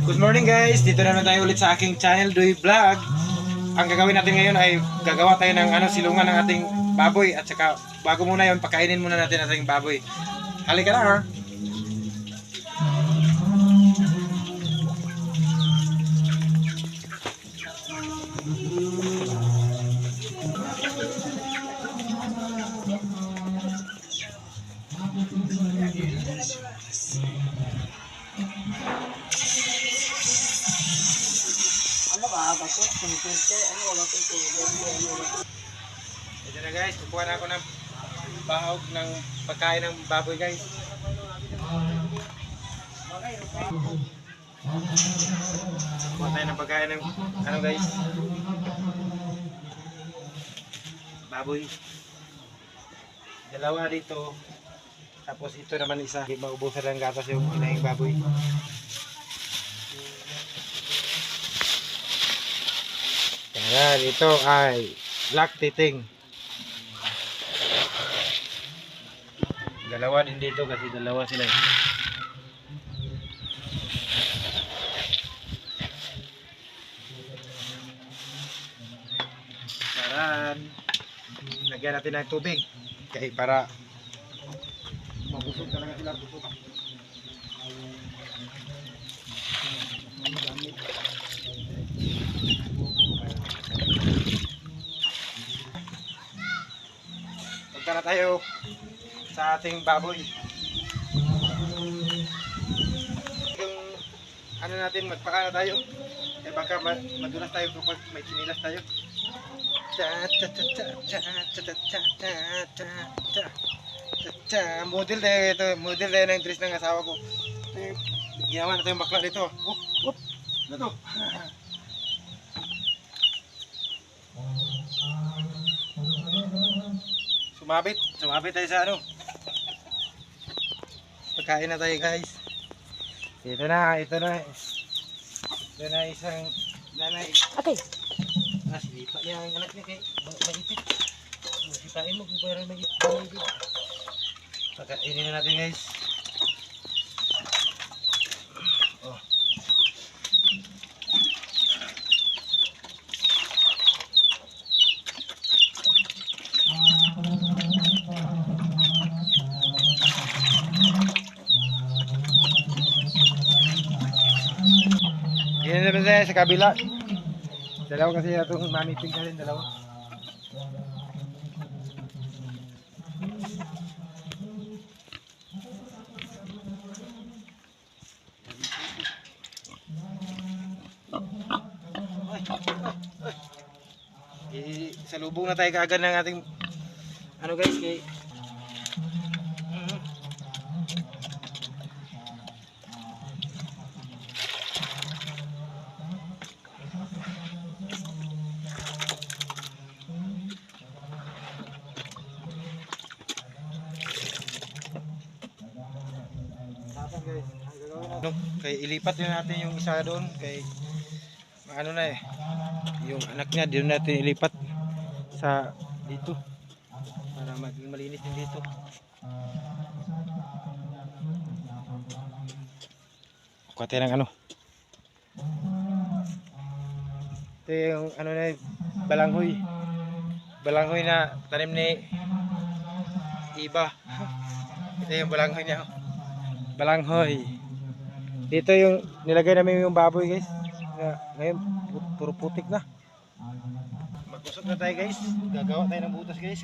Good morning guys, dito naman tayo ulit sa aking channel, Doy Vlog. Ang gagawin natin ngayon ay gagawa tayo ng silungan ng ating baboy. At saka bago muna yon, pakainin muna natin ang ating baboy. Halika na ha. Ito na guys, kukuha na ako ng bahog ng pagkain ng baboy guys. Kukuha tayo ng pagkain ng guys, baboy. Dalawa dito. Tapos ito naman isa, maubusan ng gatas yung inahing baboy. Ayan, ito ay black titing. Dalawa din dito kasi dalawa sila. Saran. Lagyan natin ng tubig. Kaya para mabusog talaga sila, busog. Punta na tayo sa ating baboy. Yung ano natin, magpaka na tayo. Eh baka madulas tayo kapag may chinilas tayo. Model tayo ito, model tayo ng dress ng asawa ko. Ginawa na tayong bakla dito. Ano to? Sumabit tayo sa ano. Pagkain na tayo guys. Ito na isang nanay. Okay. Silipa niya ang anak niya kay maipit. Sipain mo kung parang maipit. Pagkainin na natin guys. Oh. Yan naman tayo sa kabila. Dalawa kasi itong mamiting na rin, dalawa. Salubong na tayo kaagad ng ating ano guys, kay kay ilipat din natin yung isa doon kay ano na yung anak niya doon natin ilipat sa dito para maging malinis din dito. Kuha ng ano, ito yung ano na balanghoy na tanim ni iba. Ito yung balanghoy niya, balanghoy. Dito yung nilagay namin yung baboy guys. Ngayon puro putik na. Magusok na tayo guys. Gagawa tayo ng butas guys.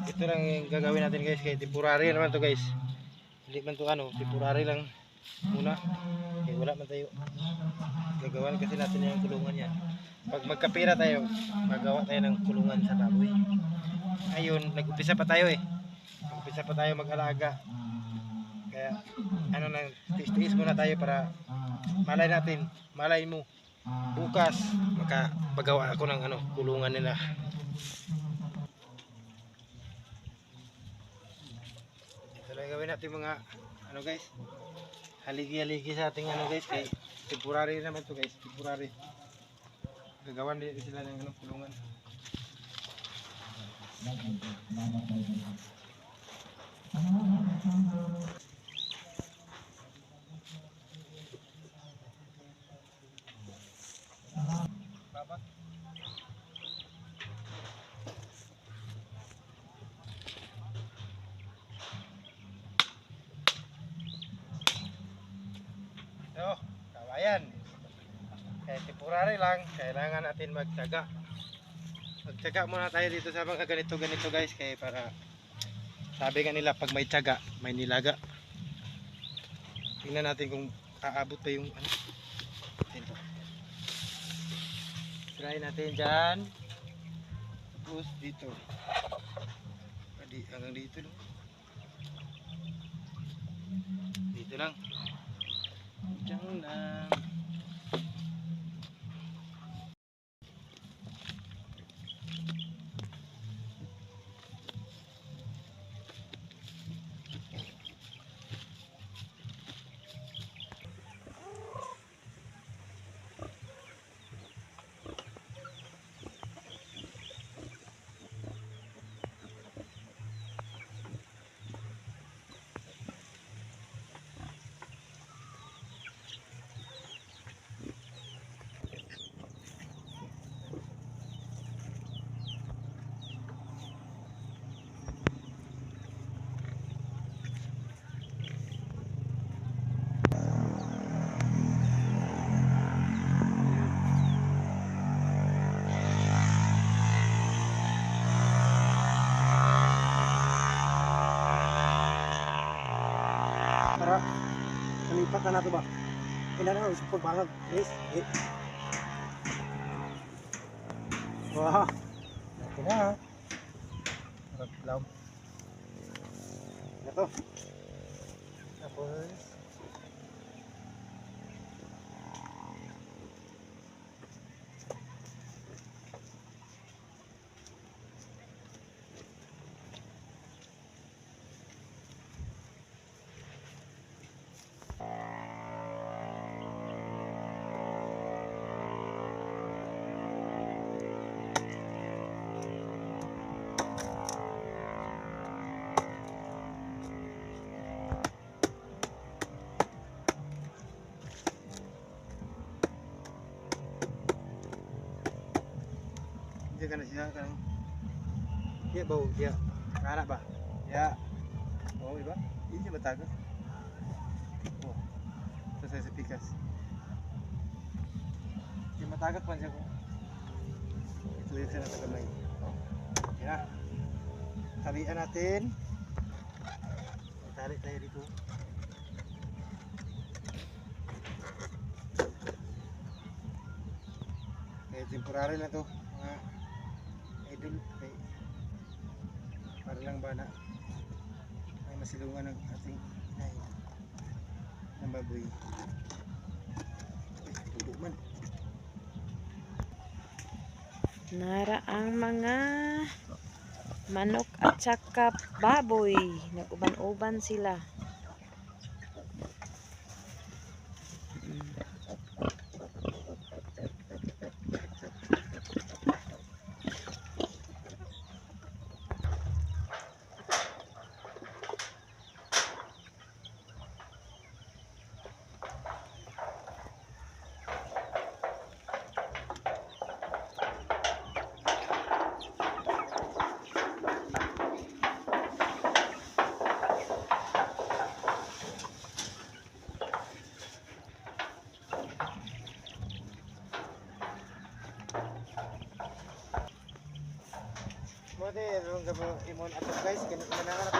Ito lang yung gagawin natin guys. Kaya temporary naman to guys. Hindi man to ano, temporary lang muna. Kaya wala man tayo. Gagawan kasi natin yung kulungan yan. Pag magkapira tayo, magawa tayo ng kulungan sa baboy. Ayun, nag-umpisa pa tayo Nag-umpisa pa tayo mag-alaga. Kaya ano nang tiis-tiis muna tayo para malay mo bukas makapagawa ako ng ano, kulungan nila. Ito lang gawin natin mga ano guys, haligi-haligi sa ating ano guys, kay temporary naman to guys, temporary. Gagawan din sila ng ano, kulungan. ayan. Kaya temporary lang, kailangan natin magtiyaga. Magtiyaga muna tayo dito sa mga ganito guys, kaya para sabi nga nila pag may tiyaga, may nilaga. Tingnan natin kung aabot pa yung ano. Ito. Try natin dyan. Tapos dito. Hanggang dito lang. Dito lang. Diyan lang. Para nalipat na nato ba? Ina na usap pagbangag, please. Wah. Ito na. Maglaw. Ito. Tapos dia kana siya kan. Dia bau dia. Anak ba? Ya. Oh, iba. Ini bataga. Oh. Ito sa pikas. Di matagat pa siya ko. Ito yung sana tagamay. Yan na. Talian natin. Tali tayo dito. Okay, temporary na to. Mga idol. Okay. Para lang ba na may masilungan ng ating ay, ng baboy. Ay, tulo man. Nara ang mga manok at saka baboy. Nag-uban-uban sila. Mode, nung gabo imon ato guys, ganito na nga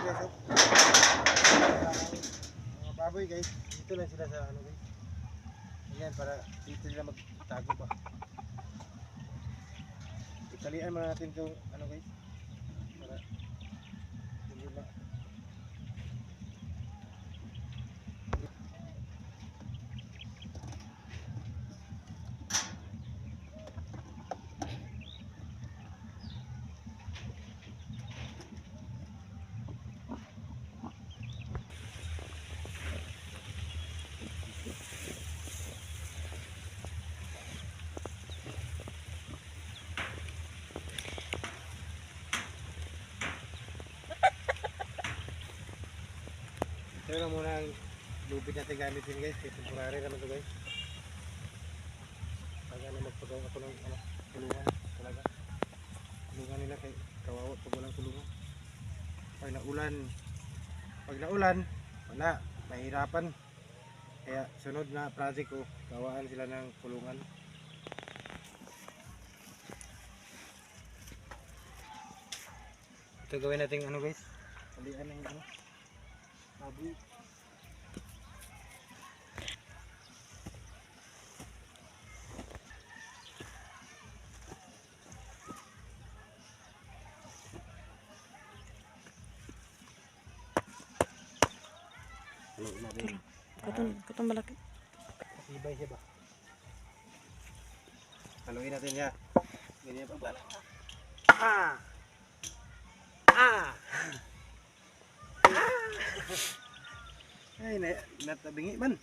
guys. Mga baboy guys, dito lang sila sa ano guys. Ayan, para dito sila magtago ba. Italian muna natin itong ano guys. Para hindi ba. Ito lang muna ang lupit natin gamitin guys, kaya temporary naman ito guys. Pag ano magpagawa ako ng ano, tulungan talaga. Tulungan nila kay kawawa pag walang tulungan. Pag naulan, wala, mahirapan. Kaya sunod na project ko, gawaan sila ng kulungan. Ito gawin natin ano guys, palian ng ano, baboy. Haluin natin. Katong malaki. Matibay siya ba? Haluin natin niya. Ganyan pa ba? Ah! Ah! Ay, natabingi man.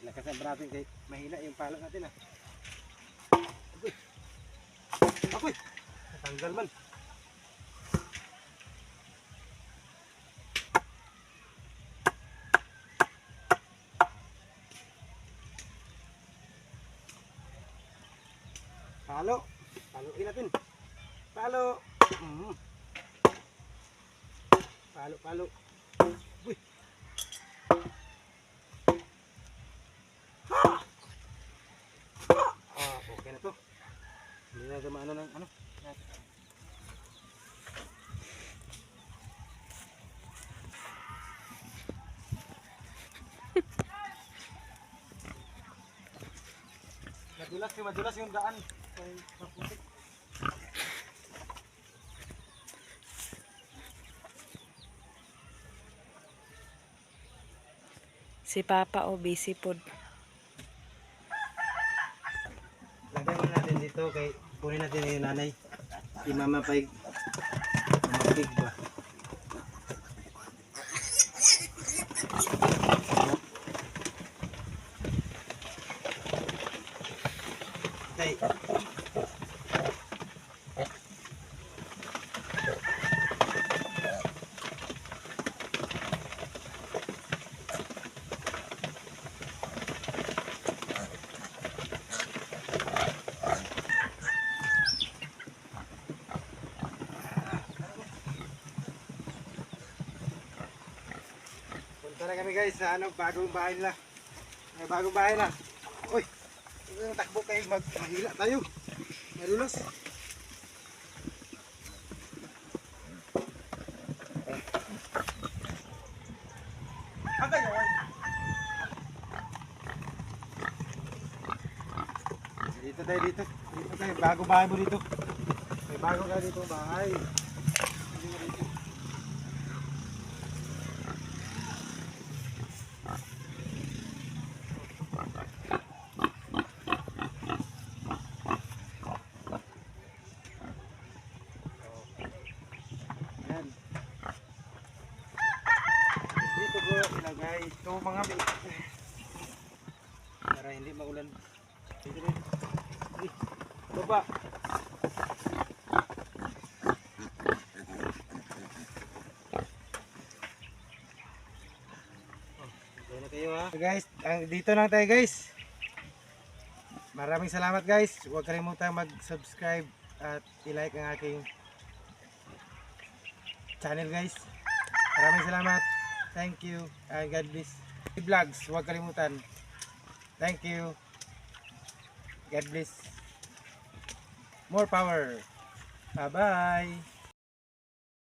Lakasan pa natin kay mahina yung pala natin ah. Apoy! Apoy! Natanggal man. Palo. Paluin natin. Palo. Palo, palo. Uy. Ah, okay na to. Hindi na maano ng ano. Madulas yung daan. Ay, maputik. Si Papa o busy pod. Lagay mo natin dito kay kunin natin yung nanay. Si Mama Pig. Mama Pig ba? Tay. Punta na kami guys sa ano, bagong bahay nila. May bagong bahay na. Uy! Yung takbo kayo, mahila tayo. Madulas. Hanggang yun. Dito tayo dito. Dito tayo. Bagong bahay mo dito. May bagong ka dito bahay. Dito mo dito. Yan. Dito ko ilagay ito mga para hindi maulan. Dito rin. Baba. Na kayo ha. So guys, dito lang tayo guys. Maraming salamat guys. Huwag kalimutang mag-subscribe at i-like ang aking channel guys. Maraming salamat. Thank you. And God bless. Vlogs, huwag kalimutan. Thank you. God bless. More power. Bye-bye.